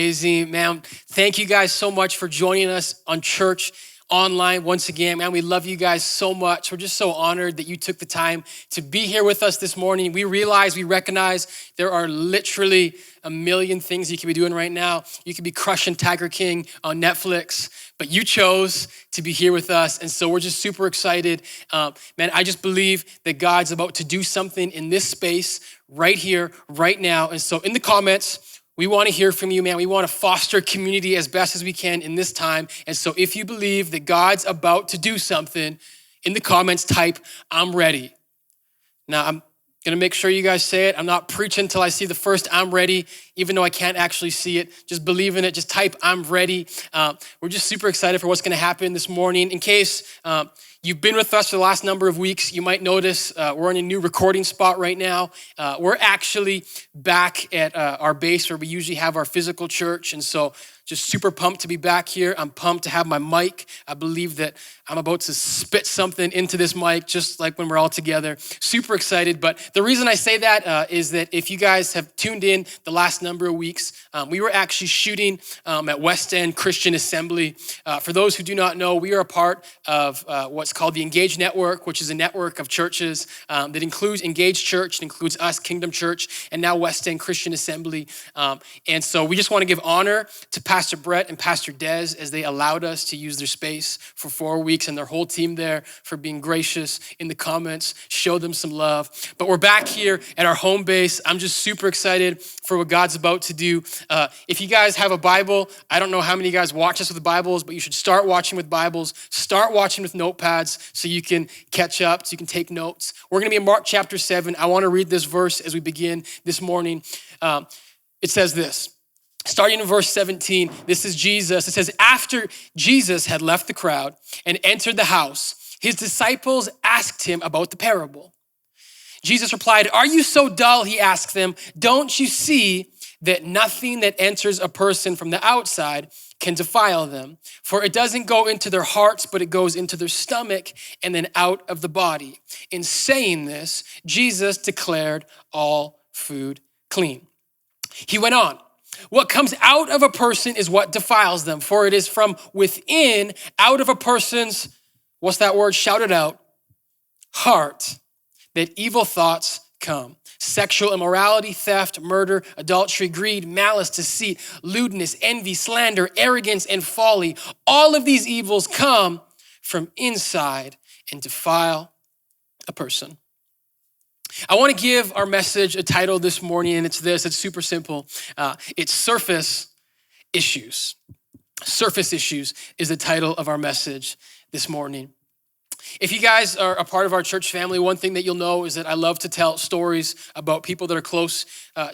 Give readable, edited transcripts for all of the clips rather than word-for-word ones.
Amazing, man. Thank you guys so much for joining us on church online once again. Man, we love you guys so much. We're just so honored that you took the time to be here with us this morning. We recognize there are literally a million things you could be doing right now. You could be crushing Tiger King on Netflix, but you chose to be here with us. And so we're just super excited. Man, I just believe that God's about to do something in this space right here, right now. And so in the comments, we want to hear from you, man. We want to foster community as best as we can in this time. And so if you believe that God's about to do something, in the comments, type, I'm ready. Now, I'm going to make sure you guys say it. I'm not preaching until I see the first I'm ready, even though I can't actually see it. Just believe in it. Just type, I'm ready. We're just super excited for what's going to happen this morning. In case you've been with us for the last number of weeks, you might notice we're in a new recording spot right now. We're actually back at our base where we usually have our physical church. And so just super pumped to be back here. I'm pumped to have my mic. I believe that I'm about to spit something into this mic, just like when we're all together. Super excited. But the reason I say that is that if you guys have tuned in the last number of weeks, we were actually shooting at West End Christian Assembly. For those who do not know, we are a part of what's called the Engage Network, which is a network of churches that includes Engage Church, it includes us, Kingdom Church, and now West End Christian Assembly. And so we just want to give honor to Pastor Brett and Pastor Des as they allowed us to use their space for 4 weeks, and their whole team there for being gracious in the comments. Show them some love. But we're back here at our home base. I'm just super excited for what God's about to do. If you guys have a Bible, I don't know how many of you guys watch us with Bibles, but you should start watching with Bibles. Start watching with notepads so you can catch up, so you can take notes. We're going to be in Mark chapter 7. I want to read this verse as we begin this morning. It says this. Starting in verse 17, this is Jesus. It says, after Jesus had left the crowd and entered the house, his disciples asked him about the parable. Jesus replied, are you so dull, he asked them. Don't you see that nothing that enters a person from the outside can defile them? For it doesn't go into their hearts, but it goes into their stomach and then out of the body. In saying this, Jesus declared all food clean. He went on. What comes out of a person is what defiles them, for it is from within, out of a person's, what's that word? Shout it out, heart, that evil thoughts come. Sexual immorality, theft, murder, adultery, greed, malice, deceit, lewdness, envy, slander, arrogance, and folly. All of these evils come from inside and defile a person. I want to give our message a title this morning, and it's this. It's super simple. It's Surface Issues. Surface Issues is the title of our message this morning. If you guys are a part of our church family, one thing that you'll know is that I love to tell stories about people that are close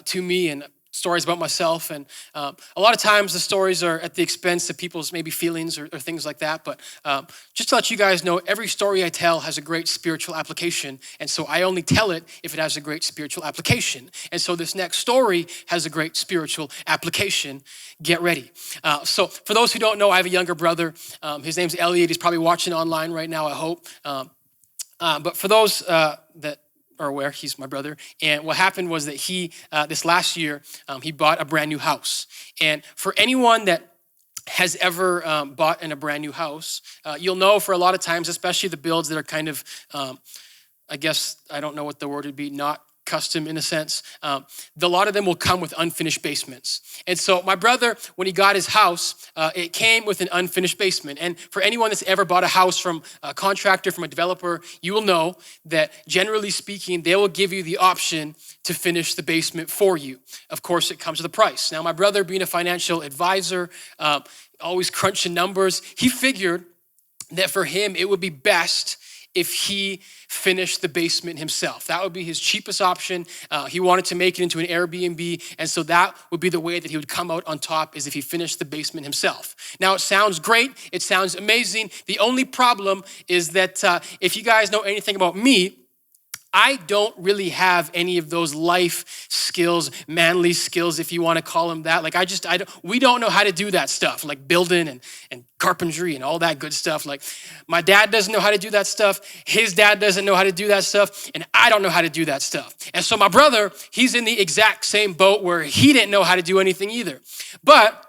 to me and stories about myself. And a lot of times the stories are at the expense of people's maybe feelings or things like that. But just to let you guys know, every story I tell has a great spiritual application. And so I only tell it if it has a great spiritual application. And so this next story has a great spiritual application. Get ready. So for those who don't know, I have a younger brother. His name's Elliot. He's probably watching online right now, I hope. But for those that are aware, he's my brother. And what happened was that he, this last year, he bought a brand new house. And for anyone that has ever bought in a brand new house, you'll know for a lot of times, especially the builds that are kind of, I guess, I don't know what the word would be, not custom in a sense. A lot of them will come with unfinished basements. And so my brother, when he got his house, it came with an unfinished basement. And for anyone that's ever bought a house from a contractor, from a developer, you will know that generally speaking, they will give you the option to finish the basement for you. Of course, it comes with a price. Now, my brother being a financial advisor, always crunching numbers, he figured that for him, it would be best if he finished the basement himself. That would be his cheapest option. He wanted to make it into an Airbnb, and so that would be the way that he would come out on top, is if he finished the basement himself. Now, it sounds great. It sounds amazing. The only problem is that if you guys know anything about me, I don't really have any of those life skills, manly skills, if you want to call them that. Like we don't know how to do that stuff, like building and carpentry and all that good stuff. Like my dad doesn't know how to do that stuff. His dad doesn't know how to do that stuff. And I don't know how to do that stuff. And so my brother, he's in the exact same boat where he didn't know how to do anything either. But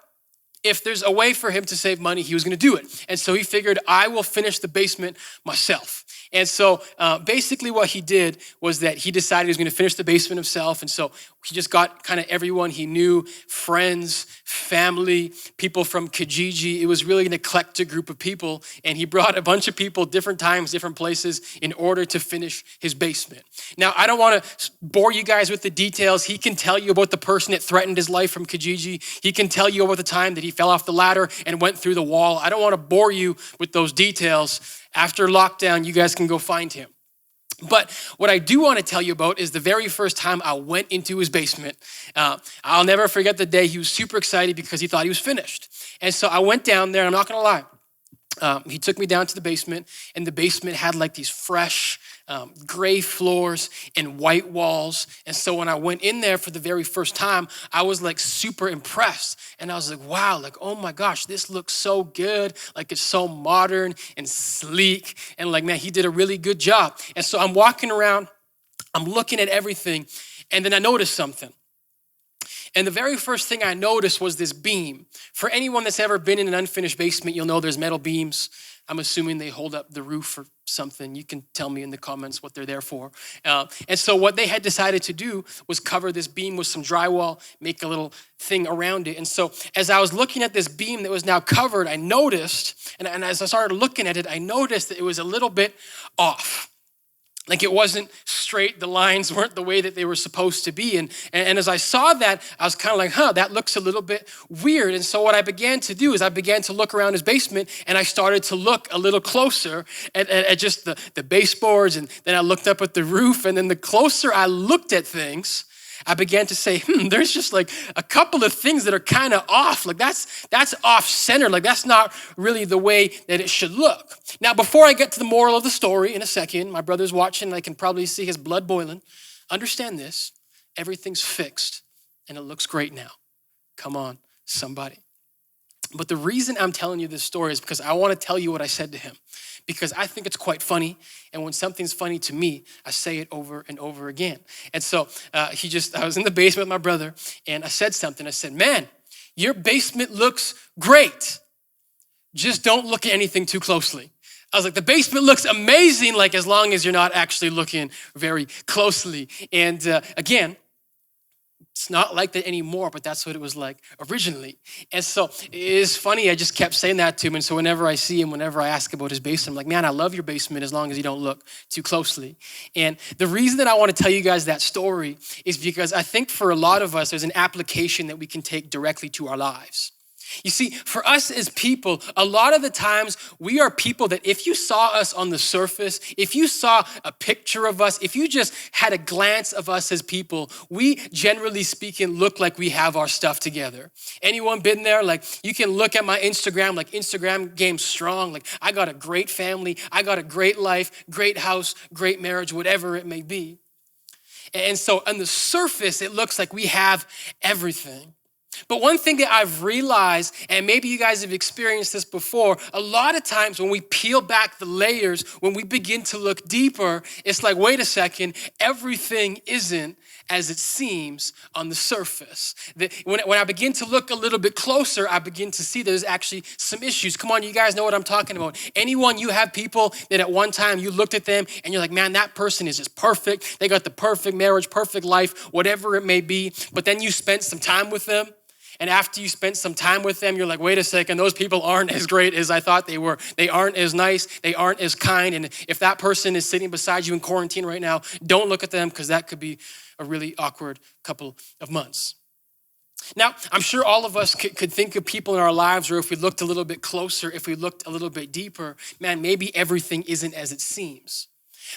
if there's a way for him to save money, he was going to do it. And so he figured, I will finish the basement myself. And so basically what he did was that he decided he was going to finish the basement himself. And so he just got kind of everyone he knew, friends, family, people from Kijiji. It was really an eclectic group of people. And he brought a bunch of people, different times, different places, in order to finish his basement. Now, I don't want to bore you guys with the details. He can tell you about the person that threatened his life from Kijiji. He can tell you about the time that he fell off the ladder and went through the wall. I don't want to bore you with those details. After lockdown, you guys can go find him. But what I do want to tell you about is the very first time I went into his basement. I'll never forget the day. He was super excited because he thought he was finished. And so I went down there, and I'm not going to lie. He took me down to the basement, and the basement had like these fresh gray floors and white walls. And so when I went in there for the very first time, I was like super impressed. And I was like, wow, like, oh my gosh, this looks so good. Like it's so modern and sleek. And like, man, he did a really good job. And so I'm walking around, I'm looking at everything. And then I noticed something. And the very first thing I noticed was this beam. For anyone that's ever been in an unfinished basement, you'll know there's metal beams. I'm assuming they hold up the roof or something. You can tell me in the comments what they're there for. And so what they had decided to do was cover this beam with some drywall, make a little thing around it. And so as I was looking at this beam that was now covered, I noticed, and as I started looking at it, I noticed that it was a little bit off. Like it wasn't straight, the lines weren't the way that they were supposed to be. And as I saw that, I was kind of like, that looks a little bit weird. And so what I began to do is I began to look around his basement, and I started to look a little closer at just the baseboards, and then I looked up at the roof, and then the closer I looked at things, I began to say, there's just like a couple of things that are kind of off. Like that's off center. Like that's not really the way that it should look. Now, before I get to the moral of the story in a second, my brother's watching and I can probably see his blood boiling. Understand this, everything's fixed and it looks great now. Come on, somebody. But the reason I'm telling you this story is because I want to tell you what I said to him, because I think it's quite funny. And when something's funny to me, I say it over and over again. And so I was in the basement with my brother, and I said something. I said, man, your basement looks great. Just don't look at anything too closely. I was like, the basement looks amazing, like as long as you're not actually looking very closely. And again, it's not like that anymore, but that's what it was like originally. And so it is funny, I just kept saying that to him. And so whenever I see him, whenever I ask about his basement, I'm like, man, I love your basement as long as you don't look too closely. And the reason that I want to tell you guys that story is because I think for a lot of us, there's an application that we can take directly to our lives. You see, for us as people, a lot of the times we are people that if you saw us on the surface, if you saw a picture of us, if you just had a glance of us as people, we generally speaking look like we have our stuff together. Anyone been there? Like you can look at my Instagram, like Instagram game's strong. Like I got a great family, I got a great life, great house, great marriage, whatever it may be. And so on the surface, it looks like we have everything. But one thing that I've realized, and maybe you guys have experienced this before, a lot of times when we peel back the layers, when we begin to look deeper, it's like, wait a second, everything isn't as it seems on the surface. When I begin to look a little bit closer, I begin to see there's actually some issues. Come on, you guys know what I'm talking about. Anyone, you have people that at one time you looked at them and you're like, man, that person is just perfect. They got the perfect marriage, perfect life, whatever it may be. But then you spent some time with them. And after you spent some time with them, you're like, wait a second, those people aren't as great as I thought they were. They aren't as nice. They aren't as kind. And if that person is sitting beside you in quarantine right now, don't look at them because that could be a really awkward couple of months. Now, I'm sure all of us could think of people in our lives where if we looked a little bit closer, if we looked a little bit deeper, man, maybe everything isn't as it seems.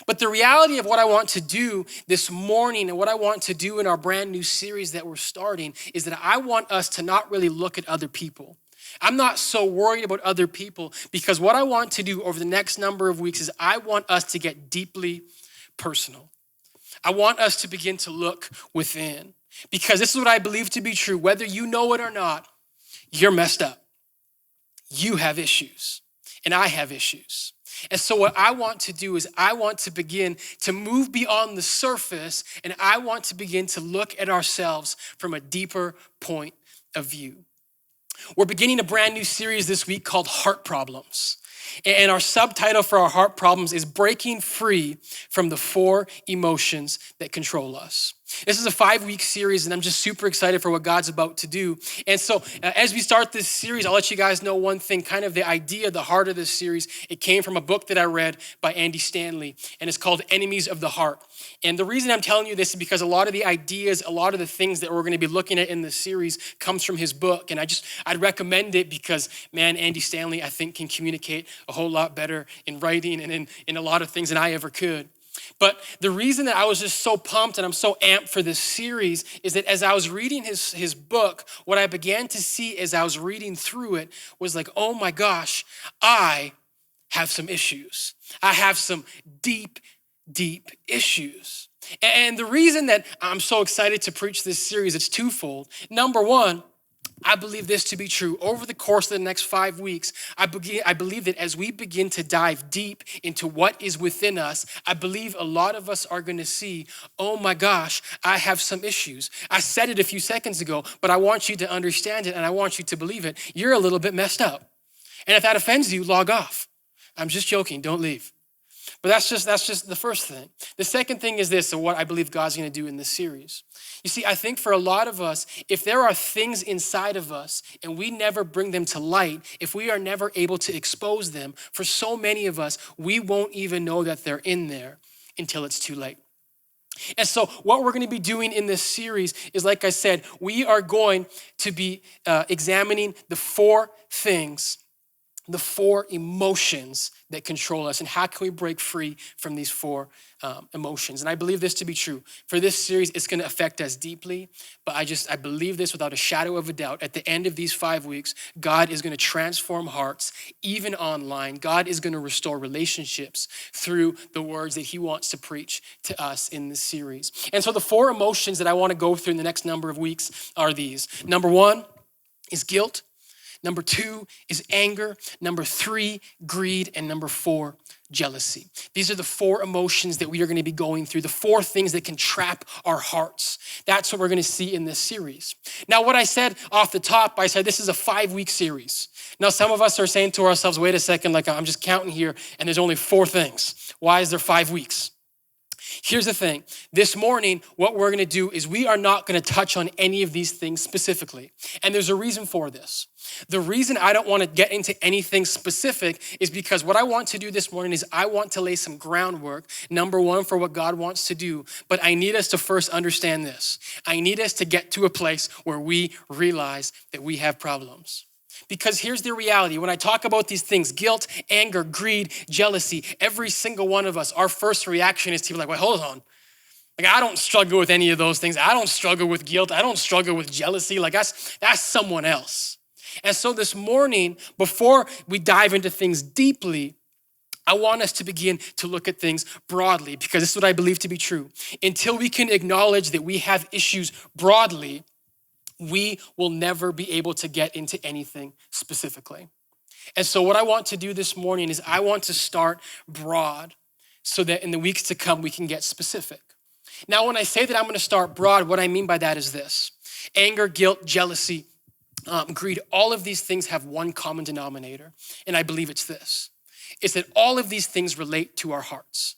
But the reality of what I want to do this morning and what I want to do in our brand new series that we're starting is that I want us to not really look at other people. I'm not so worried about other people because what I want to do over the next number of weeks is I want us to get deeply personal. I want us to begin to look within, because this is what I believe to be true. Whether you know it or not, you're messed up. You have issues, and I have issues. And so what I want to do is I want to begin to move beyond the surface, and I want to begin to look at ourselves from a deeper point of view. We're beginning a brand new series this week called Heart Problems. And our subtitle for our heart problems is Breaking Free from the 4 Emotions That Control Us. This is a 5-week series, and I'm just super excited for what God's about to do. And so as we start this series, I'll let you guys know one thing, kind of the idea, the heart of this series. It came from a book that I read by Andy Stanley, and it's called Enemies of the Heart. And the reason I'm telling you this is because a lot of the ideas, a lot of the things that we're going to be looking at in this series comes from his book. And I'd recommend it because, man, Andy Stanley, I think, can communicate a whole lot better in writing and in a lot of things than I ever could. But the reason that I was just so pumped and I'm so amped for this series is that as I was reading his book, what I began to see as I was reading through it was like, oh my gosh, I have some issues. I have some deep issues. And the reason that I'm so excited to preach this series, it's twofold. Number one, I believe this to be true. Over the course of the next 5 weeks, I believe that as we begin to dive deep into what is within us, I believe a lot of us are going to see, oh my gosh, I have some issues. I said it a few seconds ago, but I want you to understand it and I want you to believe it. You're a little bit messed up. And if that offends you, log off. I'm just joking, don't leave. But that's just the first thing. The second thing is this, so what I believe God's going to do in this series. You see, I think for a lot of us, if there are things inside of us and we never bring them to light, if we are never able to expose them, for so many of us, we won't even know that they're in there until it's too late. And so what we're going to be doing in this series is, like I said, we are going to be examining the 4 things, the 4 emotions that control us, and how can we break free from these 4 emotions. And I believe this to be true. For this series, it's going to affect us deeply, but I believe this without a shadow of a doubt. At the end of these 5 weeks, God is going to transform hearts, even online. God is going to restore relationships through the words that he wants to preach to us in this series. And so the 4 emotions that I want to go through in the next number of weeks are these. Number 1 is guilt. Number 2 is anger. Number 3, greed. And number 4, jealousy. These are the 4 emotions that we are going to be going through, the 4 things that can trap our hearts. That's what we're going to see in this series. Now, what I said off the top, I said this is a 5-week series. Now, some of us are saying to ourselves, wait a second, like I'm just counting here, and there's only 4 things. Why is there 5 weeks? Here's the thing. This morning, what we're going to do is we are not going to touch on any of these things specifically. And there's a reason for this. The reason I don't want to get into anything specific is because what I want to do this morning is I want to lay some groundwork, number 1, for what God wants to do. But I need us to first understand this. I need us to get to a place where we realize that we have problems. Because here's the reality. When I talk about these things, guilt, anger, greed, jealousy, every single one of us, our first reaction is to be like, wait, hold on. Like, I don't struggle with any of those things. I don't struggle with guilt. I don't struggle with jealousy. Like, that's someone else. And so this morning, before we dive into things deeply, I want us to begin to look at things broadly, because this is what I believe to be true. Until we can acknowledge that we have issues broadly, we will never be able to get into anything specifically. And so what I want to do this morning is I want to start broad so that in the weeks to come, we can get specific. Now, when I say that I'm going to start broad, what I mean by that is this. Anger, guilt, jealousy, greed, all of these things have one common denominator. And I believe it's this. It's that all of these things relate to our hearts.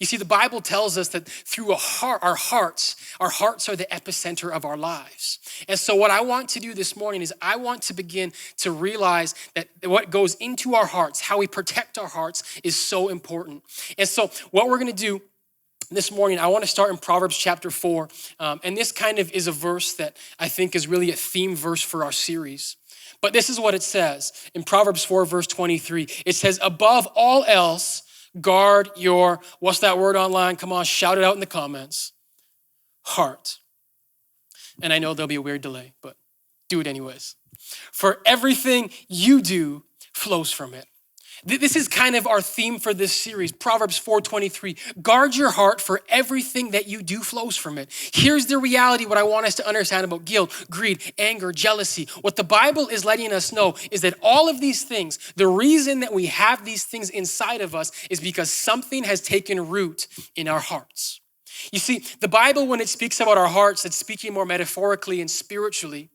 You see, the Bible tells us that through our hearts are the epicenter of our lives. And so what I want to do this morning is I want to begin to realize that what goes into our hearts, how we protect our hearts, is so important. And so what we're going to do this morning, I want to start in Proverbs chapter 4. And this kind of is a verse that I think is really a theme verse for our series. But this is what it says in Proverbs 4, verse 23. It says, above all else, guard your, what's that word online? Come on, shout it out in the comments. Heart. And I know there'll be a weird delay, but do it anyways. For everything you do flows from it. This is kind of our theme for this series, Proverbs 4:23. Guard your heart, for everything that you do flows from it. Here's the reality, what I want us to understand about guilt, greed, anger, jealousy. What the Bible is letting us know is that all of these things, the reason that we have these things inside of us is because something has taken root in our hearts. You see, the Bible, when it speaks about our hearts, it's speaking more metaphorically and spiritually.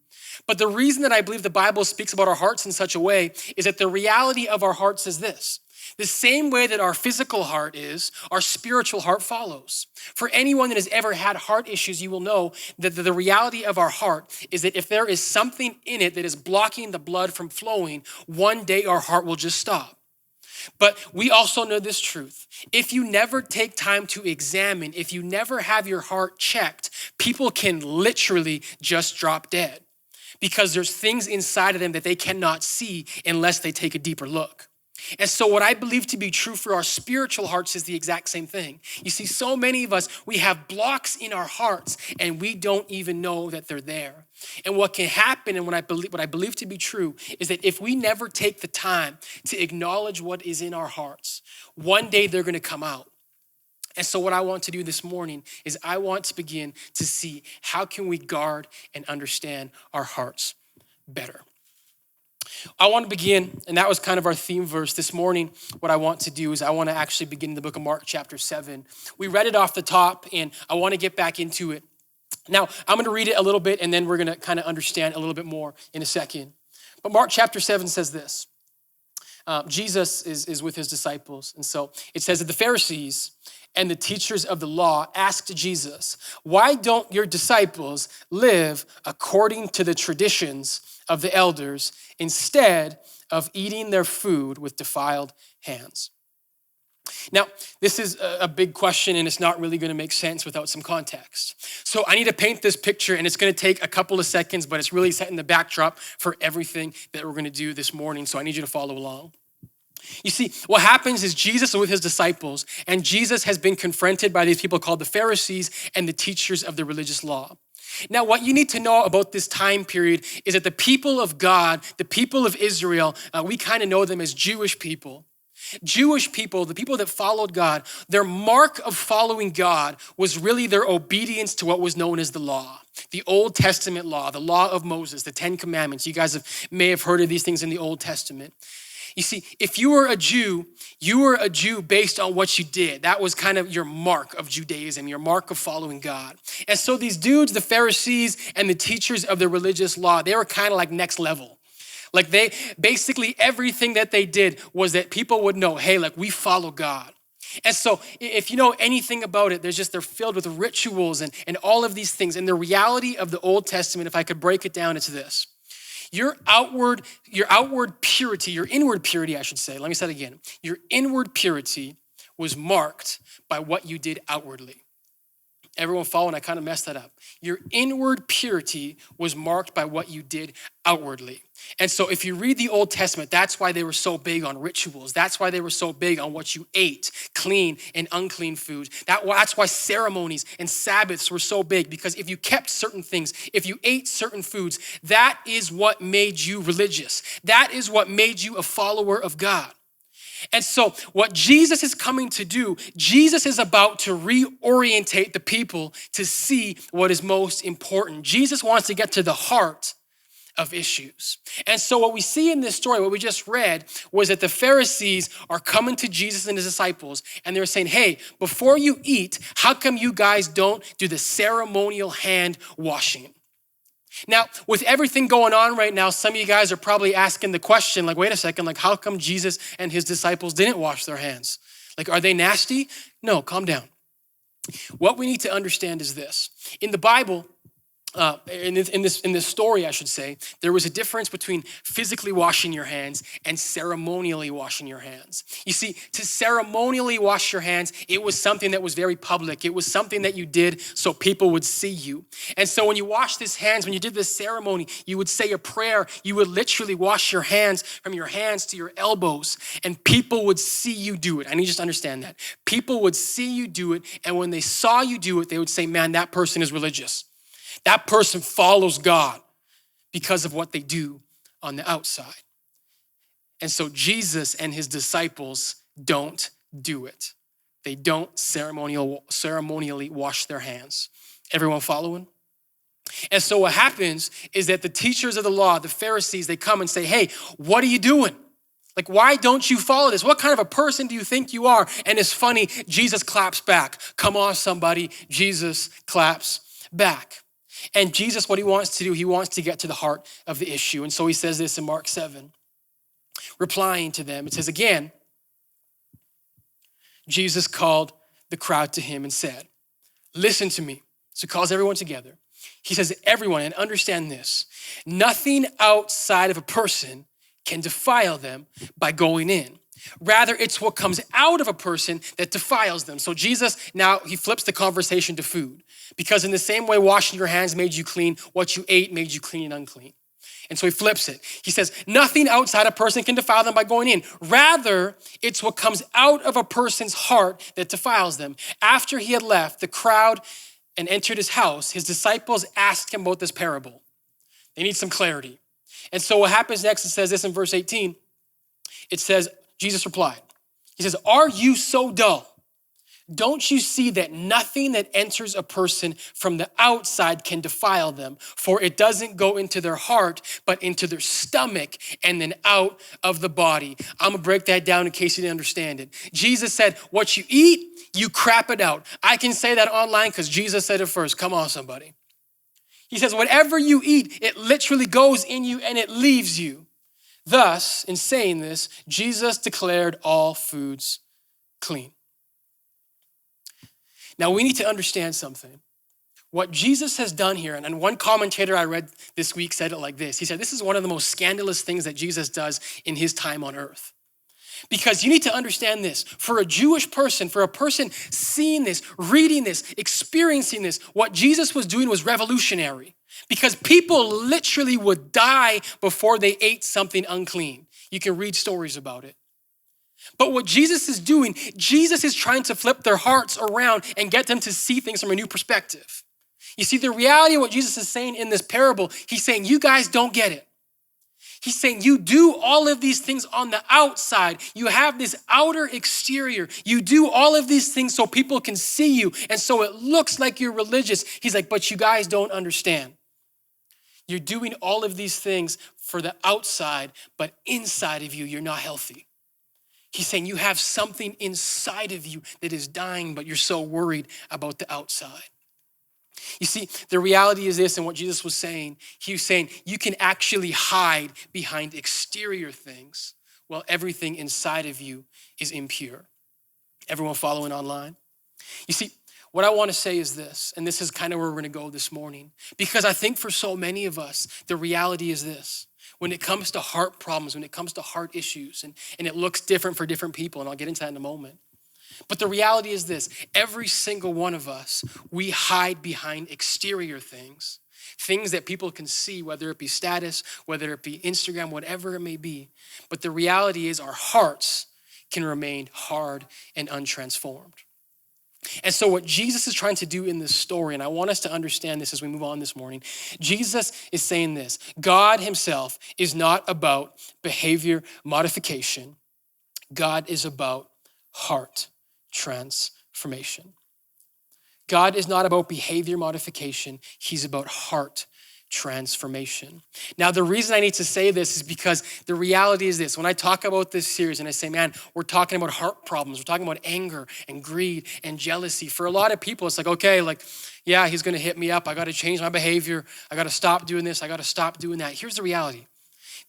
But the reason that I believe the Bible speaks about our hearts in such a way is that the reality of our hearts is this. The same way that our physical heart is, our spiritual heart follows. For anyone that has ever had heart issues, you will know that the reality of our heart is that if there is something in it that is blocking the blood from flowing, one day our heart will just stop. But we also know this truth. If you never take time to examine, if you never have your heart checked, people can literally just drop dead because there's things inside of them that they cannot see unless they take a deeper look. And so what I believe to be true for our spiritual hearts is the exact same thing. You see, so many of us, we have blocks in our hearts and we don't even know that they're there. And what can happen, and what I believe to be true, is that if we never take the time to acknowledge what is in our hearts, one day they're gonna come out. And so what I want to do this morning is I want to begin to see how can we guard and understand our hearts better. I want to begin, and that was kind of our theme verse this morning. What I want to do is I want to actually begin in the book of Mark chapter 7. We read it off the top, and I want to get back into it. Now, I'm going to read it a little bit, and then we're going to kind of understand a little bit more in a second. But Mark chapter 7 says this. Jesus is with his disciples, and so it says that the Pharisees and the teachers of the law asked Jesus, "Why don't your disciples live according to the traditions of the elders instead of eating their food with defiled hands?" Now, this is a big question, and it's not really going to make sense without some context. So I need to paint this picture, and it's going to take a couple of seconds, but it's really setting the backdrop for everything that we're going to do this morning. So I need you to follow along. You see, what happens is Jesus is with his disciples, and Jesus has been confronted by these people called the Pharisees and the teachers of the religious law. Now, what you need to know about this time period is that the people of God, the people of Israel, we kind of know them as Jewish people. Jewish people, the people that followed God, their mark of following God was really their obedience to what was known as the law, the Old Testament law, the law of Moses, the 10 Commandments. You guys may have heard of these things in the Old Testament. You see, if you were a Jew based on what you did. That was kind of your mark of Judaism, your mark of following God. And so these dudes, the Pharisees and the teachers of the religious law, they were kind of like next level. Like they, basically everything that they did was that people would know, hey, like we follow God. And so if you know anything about it, they're filled with rituals and all of these things. And the reality of the Old Testament, if I could break it down, it's this. Your outward purity, your inward purity, I should say, let me say it again. Your inward purity was marked by what you did outwardly. Everyone following, I kind of messed that up. Your inward purity was marked by what you did outwardly. And so if you read the Old Testament, that's why they were so big on rituals. That's why they were so big on what you ate, clean and unclean food. That's why ceremonies and Sabbaths were so big, because if you kept certain things, if you ate certain foods, that is what made you religious. That is what made you a follower of God. And so what Jesus is coming to do, Jesus is about to reorientate the people to see what is most important. Jesus wants to get to the heart of issues. And so what we see in this story, what we just read, was that the Pharisees are coming to Jesus and his disciples, and they're saying, hey, before you eat, how come you guys don't do the ceremonial hand washing? Now, with everything going on right now, some of you guys are probably asking the question, like, wait a second, like, how come Jesus and his disciples didn't wash their hands? Like, are they nasty? No, calm down. What we need to understand is this. In the Bible, in this story, I should say, there was a difference between physically washing your hands and ceremonially washing your hands. You see, to ceremonially wash your hands, it was something that was very public. It was something that you did so people would see you. And so when you washed these hands, when you did this ceremony, you would say a prayer. You would literally wash your hands from your hands to your elbows, and people would see you do it. I need you to understand that. People would see you do it, and when they saw you do it, they would say, man, that person is religious. That person follows God because of what they do on the outside. And so Jesus and his disciples don't do it. They don't ceremonially wash their hands. Everyone following? And so what happens is that the teachers of the law, the Pharisees, they come and say, hey, what are you doing? Like, why don't you follow this? What kind of a person do you think you are? And it's funny, Jesus claps back. Come on, somebody. Jesus claps back. And Jesus, what he wants to do, he wants to get to the heart of the issue. And so he says this in Mark 7, replying to them. It says, again, Jesus called the crowd to him and said, listen to me. So he calls everyone together. He says, everyone, and understand this, nothing outside of a person can defile them by going in. Rather, it's what comes out of a person that defiles them. So Jesus, now he flips the conversation to food, because in the same way washing your hands made you clean, what you ate made you clean and unclean. And so he flips it. He says, nothing outside a person can defile them by going in. Rather, it's what comes out of a person's heart that defiles them. After he had left the crowd and entered his house, his disciples asked him about this parable. They need some clarity. And so what happens next, it says this in verse 18. It says, Jesus replied. He says, are you so dull? Don't you see that nothing that enters a person from the outside can defile them? For it doesn't go into their heart, but into their stomach and then out of the body. I'm gonna break that down in case you didn't understand it. Jesus said, what you eat, you crap it out. I can say that online because Jesus said it first. Come on, somebody. He says, whatever you eat, it literally goes in you and it leaves you. Thus, in saying this, Jesus declared all foods clean. Now, we need to understand something. What Jesus has done here, and one commentator I read this week said it like this. He said, this is one of the most scandalous things that Jesus does in his time on earth. Because you need to understand this. For a Jewish person, for a person seeing this, reading this, experiencing this, what Jesus was doing was revolutionary. Because people literally would die before they ate something unclean. You can read stories about it. But what Jesus is doing, Jesus is trying to flip their hearts around and get them to see things from a new perspective. You see, the reality of what Jesus is saying in this parable, he's saying, you guys don't get it. He's saying you do all of these things on the outside. You have this outer exterior. You do all of these things so people can see you. And so it looks like you're religious. He's like, but you guys don't understand. You're doing all of these things for the outside, but inside of you, you're not healthy. He's saying you have something inside of you that is dying, but you're so worried about the outside. You see, the reality is this, and what Jesus was saying, he was saying you can actually hide behind exterior things while everything inside of you is impure. Everyone following online? You see, what I want to say is this, and this is kind of where we're going to go this morning, because I think for so many of us, the reality is this. When it comes to heart problems, when it comes to heart issues, and it looks different for different people, and I'll get into that in a moment. But the reality is this, every single one of us, we hide behind exterior things that people can see, whether it be status, whether it be Instagram, whatever it may be. But the reality is our hearts can remain hard and untransformed. And so what Jesus is trying to do in this story, and I want us to understand this as we move on this morning, Jesus is saying this, God himself is not about behavior modification. God is about heart transformation. God is not about behavior modification. He's about heart transformation. Now, the reason I need to say this is because the reality is this. When I talk about this series and I say, man, we're talking about heart problems. We're talking about anger and greed and jealousy. For a lot of people, it's like, okay, like, yeah, he's going to hit me up. I got to change my behavior. I got to stop doing this. I got to stop doing that. Here's the reality.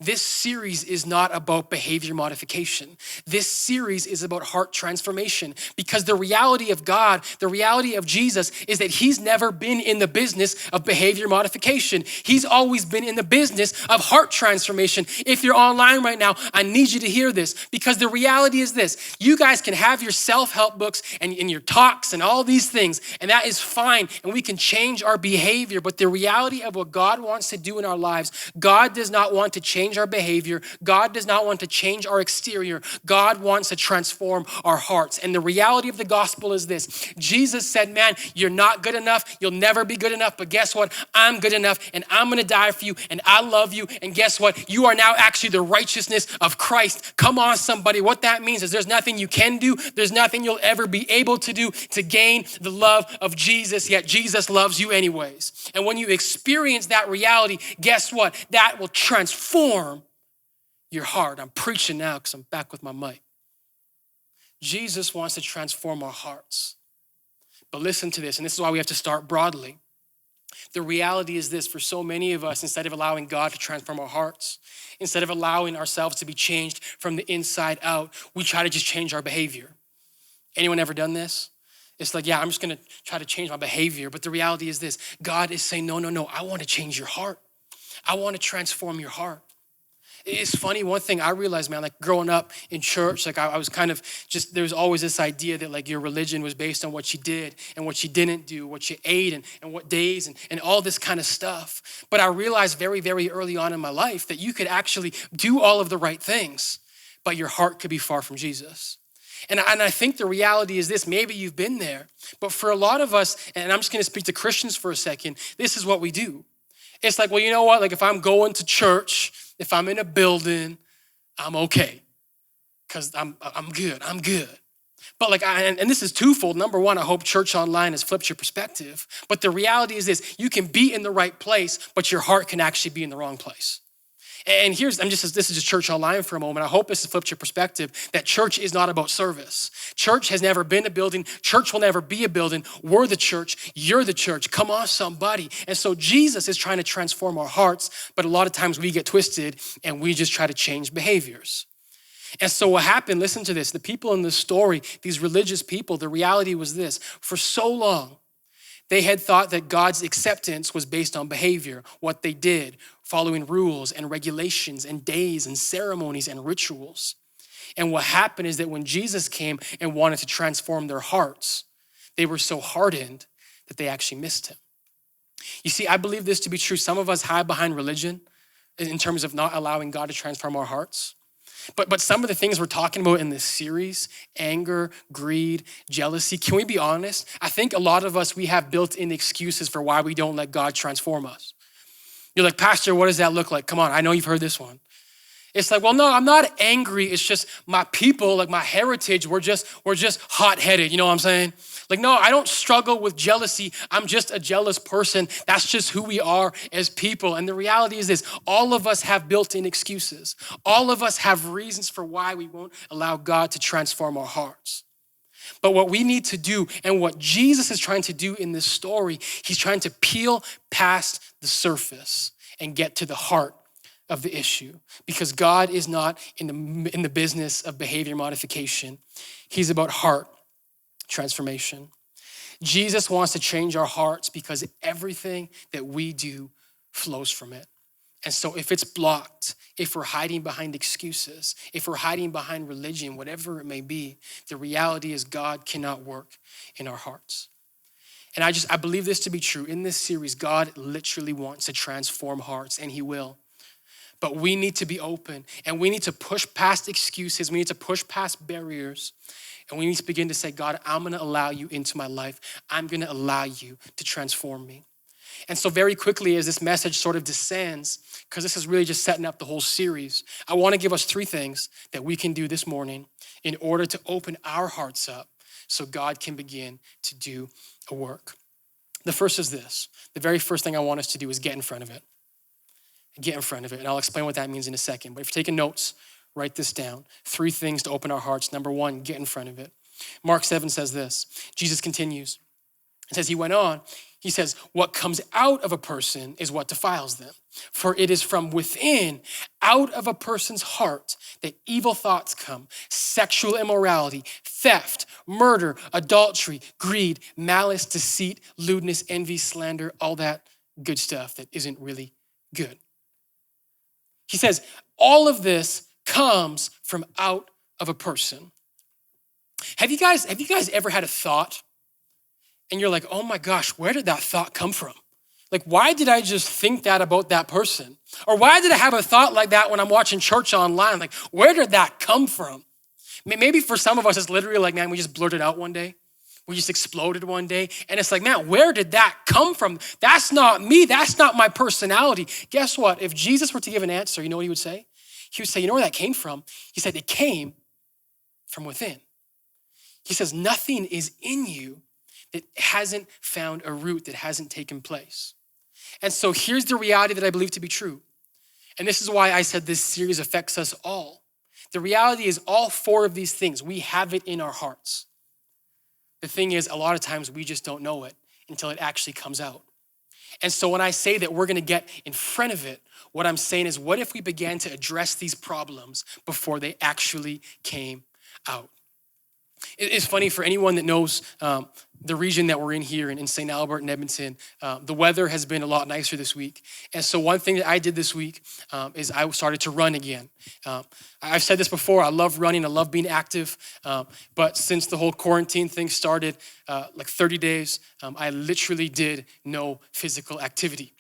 This series is not about behavior modification. This series is about heart transformation, because the reality of God, the reality of Jesus is that he's never been in the business of behavior modification. He's always been in the business of heart transformation. If you're online right now, I need you to hear this, because the reality is this. You guys can have your self-help books and your talks and all these things, and that is fine, and we can change our behavior, but the reality of what God wants to do in our lives, God does not want to change change our behavior. God does not want to change our exterior. God wants to transform our hearts. And the reality of the gospel is this. Jesus said, man, you're not good enough. You'll never be good enough. But guess what? I'm good enough and I'm going to die for you and I love you. And guess what? You are now actually the righteousness of Christ. Come on, somebody. What that means is there's nothing you can do. There's nothing you'll ever be able to do to gain the love of Jesus, yet Jesus loves you anyways. And when you experience that reality, guess what? That will transform your heart. I'm preaching now because I'm back with my mic. Jesus wants to transform our hearts. But listen to this, and this is why we have to start broadly. The reality is this, for so many of us, instead of allowing God to transform our hearts, instead of allowing ourselves to be changed from the inside out, we try to just change our behavior. Anyone ever done this? It's like, yeah, I'm just gonna try to change my behavior. But the reality is this, God is saying, no, I wanna change your heart. I wanna transform your heart. It's funny, one thing I realized, man, like growing up in church, like I was kind of just, there was always this idea that like your religion was based on what you did and what you didn't do, what you ate and what days and all this kind of stuff. But I realized very, very early on in my life that you could actually do all of the right things, but your heart could be far from Jesus. And I think the reality is this, maybe you've been there, but for a lot of us, and I'm just gonna speak to Christians for a second, this is what we do. It's like, well, you know what? Like if I'm going to church, if I'm in a building, I'm okay. Because I'm good. But like, and this is twofold. Number one, I hope church online has flipped your perspective. But the reality is this, you can be in the right place, but your heart can actually be in the wrong place. And this is just church online for a moment. I hope this has flipped your perspective that church is not about service. Church has never been a building. Church will never be a building. We're the church. You're the church. Come on, somebody. And so Jesus is trying to transform our hearts, but a lot of times we get twisted and we just try to change behaviors. And so what happened, listen to this, the people in this story, these religious people, the reality was this, for so long, they had thought that God's acceptance was based on behavior, what they did, following rules and regulations and days and ceremonies and rituals. And what happened is that when Jesus came and wanted to transform their hearts, they were so hardened that they actually missed him. You see, I believe this to be true. Some of us hide behind religion in terms of not allowing God to transform our hearts. But some of the things we're talking about in this series, anger, greed, jealousy, can we be honest? I think a lot of us, we have built-in excuses for why we don't let God transform us. You're like, Pastor, what does that look like? Come on, I know you've heard this one. It's like, well, no, I'm not angry. It's just my people, like my heritage, we're just hot-headed. You know what I'm saying? Like, no, I don't struggle with jealousy. I'm just a jealous person. That's just who we are as people. And the reality is this, all of us have built-in excuses. All of us have reasons for why we won't allow God to transform our hearts. But what we need to do and what Jesus is trying to do in this story, he's trying to peel past the surface and get to the heart of the issue, because God is not in the business of behavior modification. He's about heart transformation. Jesus wants to change our hearts because everything that we do flows from it. And so if it's blocked, if we're hiding behind excuses, if we're hiding behind religion, whatever it may be, the reality is God cannot work in our hearts. And I believe this to be true. In this series, God literally wants to transform hearts, and he will. But we need to be open, and we need to push past excuses. We need to push past barriers, and we need to begin to say, God, I'm gonna allow you into my life. I'm gonna allow you to transform me. And so very quickly, as this message sort of descends, because this is really just setting up the whole series, I wanna give us 3 things that we can do this morning in order to open our hearts up so God can begin to do a work. The first is this. The very first thing I want us to do is get in front of it. Get in front of it, and I'll explain what that means in a second. But if you're taking notes, write this down. 3 things to open our hearts. Number 1, get in front of it. Mark 7 says this. Jesus continues. It says, he went on. He says, what comes out of a person is what defiles them. For it is from within, out of a person's heart, that evil thoughts come, sexual immorality, theft, murder, adultery, greed, malice, deceit, lewdness, envy, slander, all that good stuff that isn't really good. He says, all of this comes from out of a person. Have you guys ever had a thought and you're like, oh my gosh, where did that thought come from? Like, why did I just think that about that person? Or why did I have a thought like that when I'm watching church online? Like, where did that come from? Maybe for some of us, it's literally like, man, we just blurted out one day. We just exploded one day. And it's like, man, where did that come from? That's not me. That's not my personality. Guess what? If Jesus were to give an answer, you know what he would say? He would say, you know where that came from? He said, it came from within. He says, nothing is in you that hasn't found a root, that hasn't taken place. And so here's the reality that I believe to be true. And this is why I said this series affects us all. The reality is all four of these things, we have it in our hearts. The thing is, a lot of times we just don't know it until it actually comes out. And so when I say that we're gonna get in front of it, what I'm saying is, what if we began to address these problems before they actually came out? It's funny for anyone that knows the region that we're in here in St. Albert and Edmonton, the weather has been a lot nicer this week. And so one thing that I did this week is I started to run again. I've said this before, I love running, I love being active. But since the whole quarantine thing started, like 30 days, I literally did no physical activity.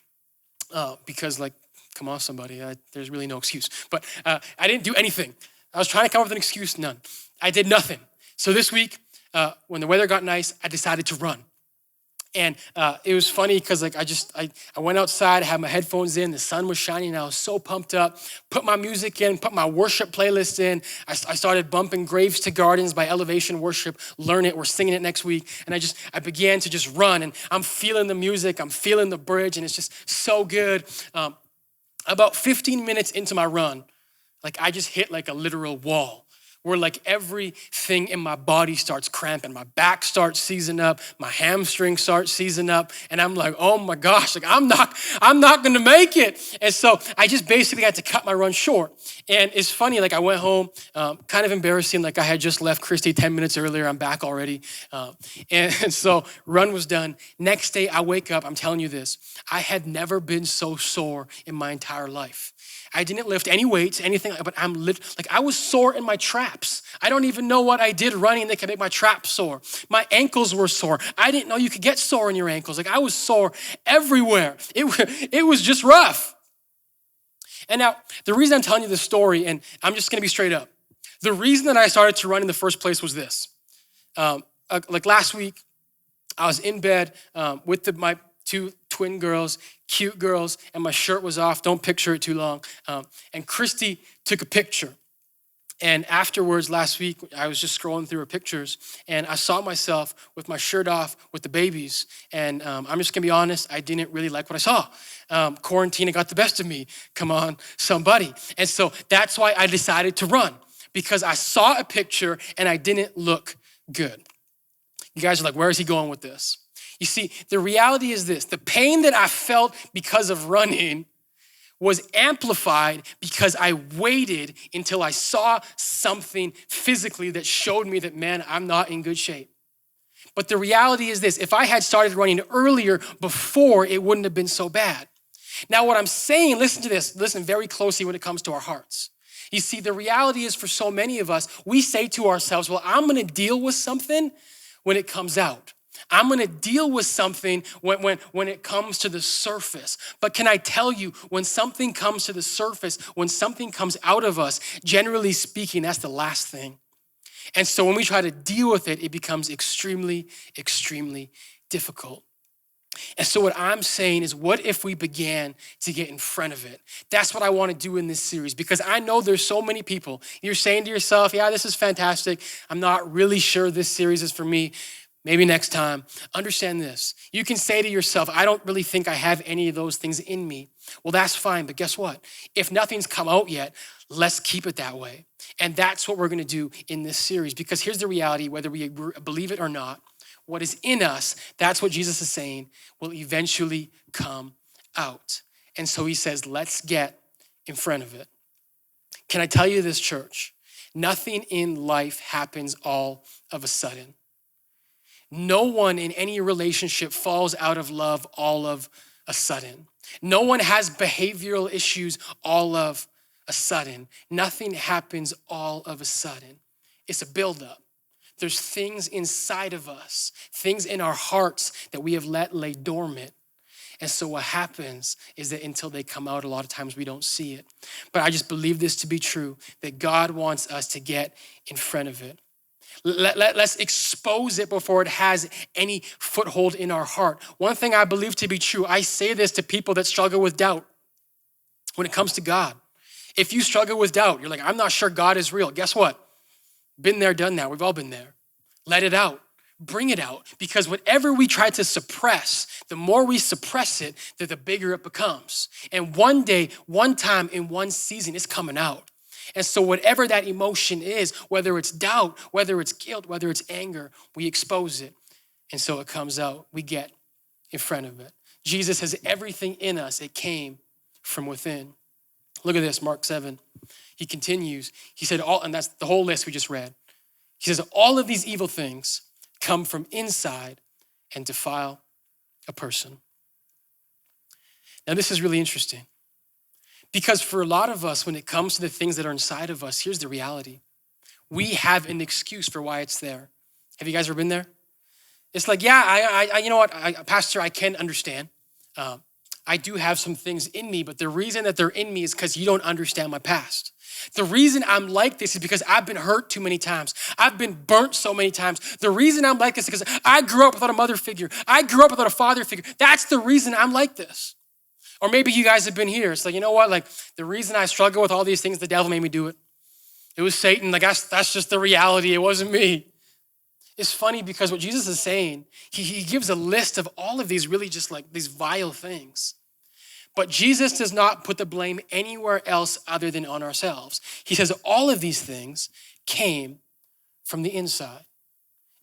Because like, come on somebody, there's really no excuse. But I didn't do anything. I was trying to come up with an excuse, none. I did nothing. So this week, when the weather got nice, I decided to run. And it was funny because like I went outside, I had my headphones in, the sun was shining, and I was so pumped up, put my music in, put my worship playlist in. I started bumping Graves to Gardens by Elevation Worship, learn it, we're singing it next week. And I began to just run, and I'm feeling the music, I'm feeling the bridge, and it's just so good. About 15 minutes into my run, like I just hit like a literal wall, where like everything in my body starts cramping. My back starts seizing up, my hamstrings start seizing up, and I'm like, oh my gosh, like I'm not gonna make it. And so I just basically had to cut my run short. And it's funny, like I went home, kind of embarrassing, like I had just left Christy 10 minutes earlier, I'm back already. And so run was done. Next day I wake up, I'm telling you this, I had never been so sore in my entire life. I didn't lift any weights, anything, but I was sore in my traps. I don't even know what I did running that could make my traps sore. My ankles were sore. I didn't know you could get sore in your ankles. Like I was sore everywhere. It was just rough. And now, the reason I'm telling you this story, and I'm just gonna be straight up, the reason that I started to run in the first place was this. Like last week, I was in bed with my two twin girls, cute girls, and my shirt was off. Don't picture it too long. And Christy took a picture. And afterwards, last week, I was just scrolling through her pictures, and I saw myself with my shirt off with the babies. And I'm just gonna be honest, I didn't really like what I saw. Quarantine got the best of me. Come on, somebody. And so that's why I decided to run, because I saw a picture and I didn't look good. You guys are like, where is he going with this? You see, the reality is this, the pain that I felt because of running was amplified because I waited until I saw something physically that showed me that, man, I'm not in good shape. But the reality is this, if I had started running earlier before, it wouldn't have been so bad. Now, what I'm saying, listen to this, listen very closely when it comes to our hearts. You see, the reality is for so many of us, we say to ourselves, well, I'm gonna deal with something when it comes out. I'm gonna deal with something when it comes to the surface. But can I tell you, when something comes to the surface, when something comes out of us, generally speaking, that's the last thing. And so when we try to deal with it, it becomes extremely, extremely difficult. And so what I'm saying is, what if we began to get in front of it? That's what I want to do in this series, because I know there's so many people. You're saying to yourself, yeah, this is fantastic. I'm not really sure this series is for me. Maybe next time. Understand this. You can say to yourself, I don't really think I have any of those things in me. Well, that's fine, but guess what? If nothing's come out yet, let's keep it that way. And that's what we're gonna do in this series, because here's the reality, whether we believe it or not, what is in us, that's what Jesus is saying, will eventually come out. And so he says, let's get in front of it. Can I tell you this, church? Nothing in life happens all of a sudden. No one in any relationship falls out of love all of a sudden. No one has behavioral issues all of a sudden. Nothing happens all of a sudden. It's a buildup. There's things inside of us, things in our hearts that we have let lay dormant. And so what happens is that until they come out, a lot of times we don't see it. But I just believe this to be true, that God wants us to get in front of it. Let's expose it before it has any foothold in our heart. One thing I believe to be true, I say this to people that struggle with doubt when it comes to God. If you struggle with doubt, you're like, I'm not sure God is real. Guess what? Been there, done that. We've all been there. Let it out. Bring it out. Because whatever we try to suppress, the more we suppress it, the bigger it becomes. And one day, one time, in one season, it's coming out. And so whatever that emotion is, whether it's doubt, whether it's guilt, whether it's anger, we expose it. And so it comes out. We get in front of it. Jesus has everything in us. It came from within. Look at this, Mark 7. He continues. He said, and that's the whole list we just read. He says, all of these evil things come from inside and defile a person. Now, this is really interesting. Because for a lot of us, when it comes to the things that are inside of us, here's the reality. We have an excuse for why it's there. Have you guys ever been there? It's like, yeah, I you know what, Pastor, I can understand. I do have some things in me, but the reason that they're in me is because you don't understand my past. The reason I'm like this is because I've been hurt too many times. I've been burnt so many times. The reason I'm like this is because I grew up without a mother figure. I grew up without a father figure. That's the reason I'm like this. Or maybe you guys have been here. It's like, you know what? Like the reason I struggle with all these things, the devil made me do it. It was Satan. Like that's just the reality. It wasn't me. It's funny because what Jesus is saying, he gives a list of all of these really just like these vile things. But Jesus does not put the blame anywhere else other than on ourselves. He says all of these things came from the inside.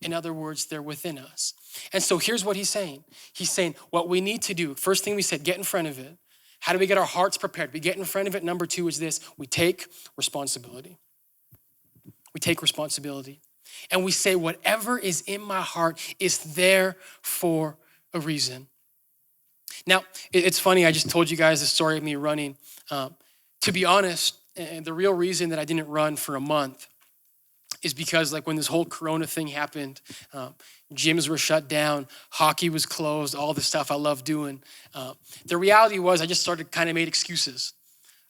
In other words, they're within us. And so here's what he's saying. He's saying what we need to do. First thing we said, get in front of it. How do we get our hearts prepared? We get in front of it. Number 2 is this. We take responsibility. We take responsibility. And we say whatever is in my heart is there for a reason. Now, it's funny. I just told you guys the story of me running. To be honest, and the real reason that I didn't run for a month is because like when this whole Corona thing happened, gyms were shut down, hockey was closed, all the stuff I love doing. The reality was I just started kind of made excuses.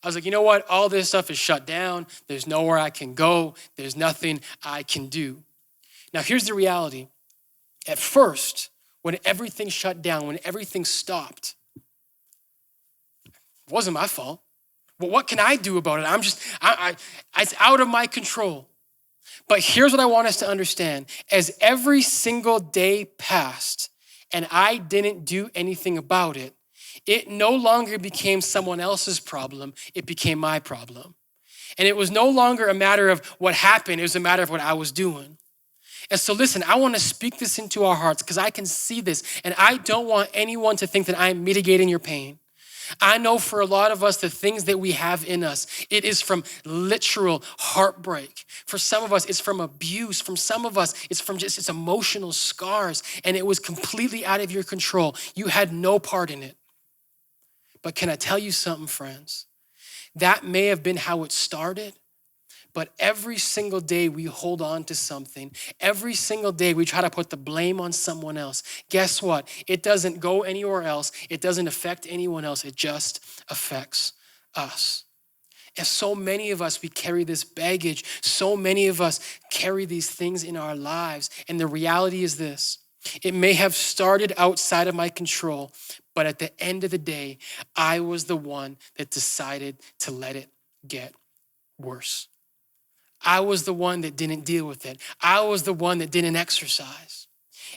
I was like, you know what? All this stuff is shut down. There's nowhere I can go. There's nothing I can do. Now, here's the reality. At first, when everything shut down, when everything stopped, it wasn't my fault. Well, what can I do about it? It's out of my control. But here's what I want us to understand. As every single day passed and I didn't do anything about it, it no longer became someone else's problem. It became my problem. And it was no longer a matter of what happened. It was a matter of what I was doing. And so listen, I want to speak this into our hearts because I can see this. And I don't want anyone to think that I'm mitigating your pain. I know for a lot of us, the things that we have in us, it is from literal heartbreak. For some of us, it's from abuse. From some of us, it's from it's emotional scars. And it was completely out of your control. You had no part in it. But can I tell you something, friends? That may have been how it started. But every single day we hold on to something. Every single day we try to put the blame on someone else. Guess what? It doesn't go anywhere else. It doesn't affect anyone else. It just affects us. And so many of us, we carry this baggage. So many of us carry these things in our lives. And the reality is this. It may have started outside of my control, but at the end of the day, I was the one that decided to let it get worse. I was the one that didn't deal with it. I was the one that didn't exercise.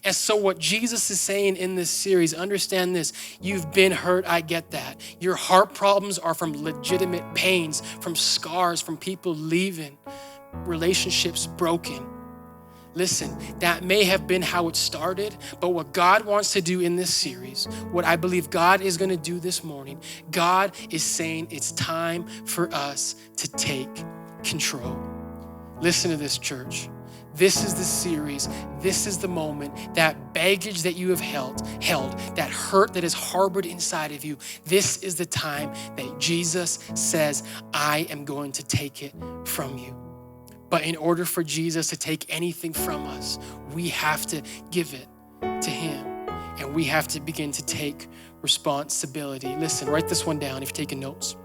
And so what Jesus is saying in this series, understand this, you've been hurt, I get that. Your heart problems are from legitimate pains, from scars, from people leaving, relationships broken. Listen, that may have been how it started, but what God wants to do in this series, what I believe God is going to do this morning, God is saying it's time for us to take control. Listen to this, church. This is the series. This is the moment. That baggage that you have held, that hurt that is harbored inside of you. This is the time that Jesus says, I am going to take it from you. But in order for Jesus to take anything from us, we have to give it to him. And we have to begin to take responsibility. Listen, write this one down if you're taking notes.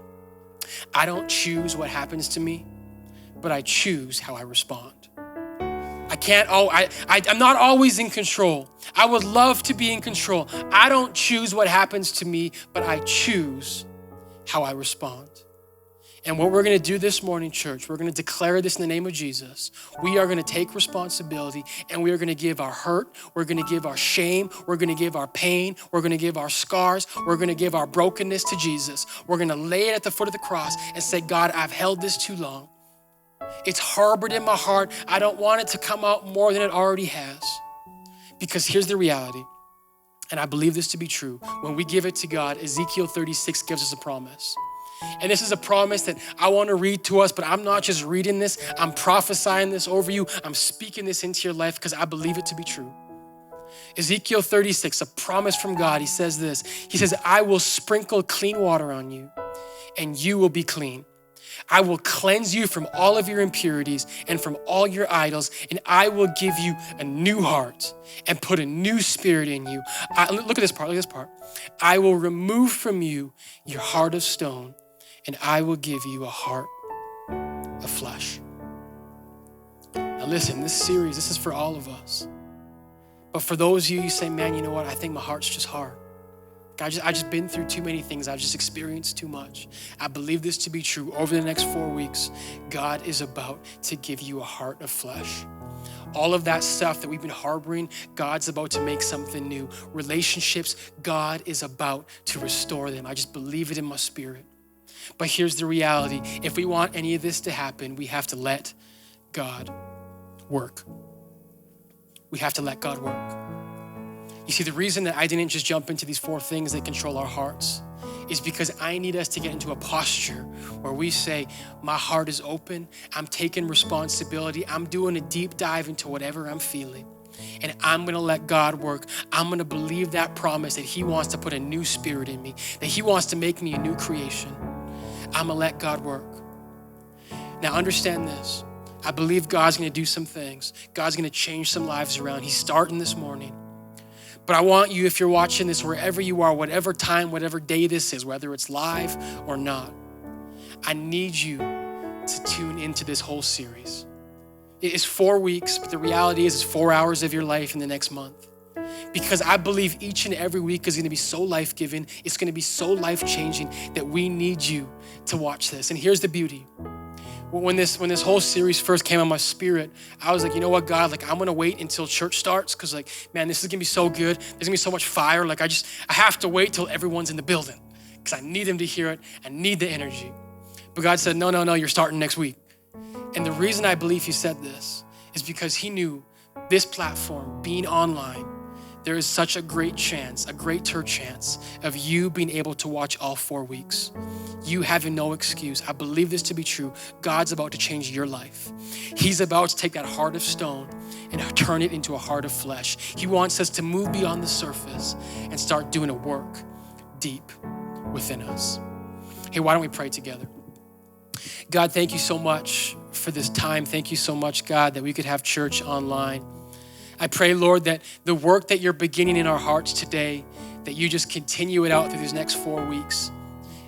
I don't choose what happens to me, but I choose how I respond. I'm not always in control. I would love to be in control. I don't choose what happens to me, but I choose how I respond. And what we're gonna do this morning, church, we're gonna declare this in the name of Jesus. We are gonna take responsibility and we are gonna give our hurt, we're gonna give our shame, we're gonna give our pain, we're gonna give our scars, we're gonna give our brokenness to Jesus. We're gonna lay it at the foot of the cross and say, God, I've held this too long. It's harbored in my heart. I don't want it to come out more than it already has. Because here's the reality, and I believe this to be true. When we give it to God, Ezekiel 36 gives us a promise. And this is a promise that I want to read to us, but I'm not just reading this, I'm prophesying this over you. I'm speaking this into your life because I believe it to be true. Ezekiel 36, a promise from God. He says this. He says, I will sprinkle clean water on you and you will be clean. I will cleanse you from all of your impurities and from all your idols, and I will give you a new heart and put a new spirit in you. Look at this part. I will remove from you your heart of stone, and I will give you a heart of flesh. Now listen, this series, this is for all of us. But for those of you say, man, you know what? I think my heart's just hard. I just been through too many things. I've just experienced too much. I believe this to be true. Over the next 4 weeks, God is about to give you a heart of flesh. All of that stuff that we've been harboring, God's about to make something new. Relationships, God is about to restore them. I just believe it in my spirit. But here's the reality. If we want any of this to happen, we have to let God work. We have to let God work. You see, the reason that I didn't just jump into these 4 things that control our hearts is because I need us to get into a posture where we say, my heart is open, I'm taking responsibility, I'm doing a deep dive into whatever I'm feeling, and I'm gonna let God work. I'm gonna believe that promise that he wants to put a new spirit in me, that he wants to make me a new creation. I'm gonna let God work. Now understand this. I believe God's gonna do some things. God's gonna change some lives around. He's starting this morning. But I want you, if you're watching this, wherever you are, whatever time, whatever day this is, whether it's live or not, I need you to tune into this whole series. It is 4 weeks, but the reality is it's 4 hours of your life in the next month. Because I believe each and every week is gonna be so life-giving, it's gonna be so life-changing that we need you to watch this. And here's the beauty. When this whole series first came on my spirit, I was like, you know what, God, I'm gonna wait until church starts because man, this is gonna be so good. There's gonna be so much fire. I have to wait till everyone's in the building because I need them to hear it. I need the energy. But God said, no, you're starting next week. And the reason I believe he said this is because he knew this platform being online, there is such a great chance of you being able to watch all 4 weeks. You having no excuse. I believe this to be true. God's about to change your life. He's about to take that heart of stone and turn it into a heart of flesh. He wants us to move beyond the surface and start doing a work deep within us. Hey, why don't we pray together? God, thank you so much for this time. Thank you so much, God, that we could have church online. I pray, Lord, that the work that you're beginning in our hearts today, that you just continue it out through these next 4 weeks.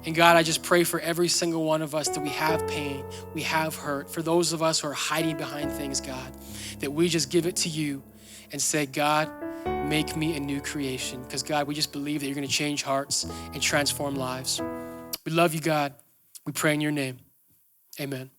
And God, I just pray for every single one of us that we have pain, we have hurt. For those of us who are hiding behind things, God, that we just give it to you and say, God, make me a new creation. Because God, we just believe that you're gonna change hearts and transform lives. We love you, God. We pray in your name. Amen.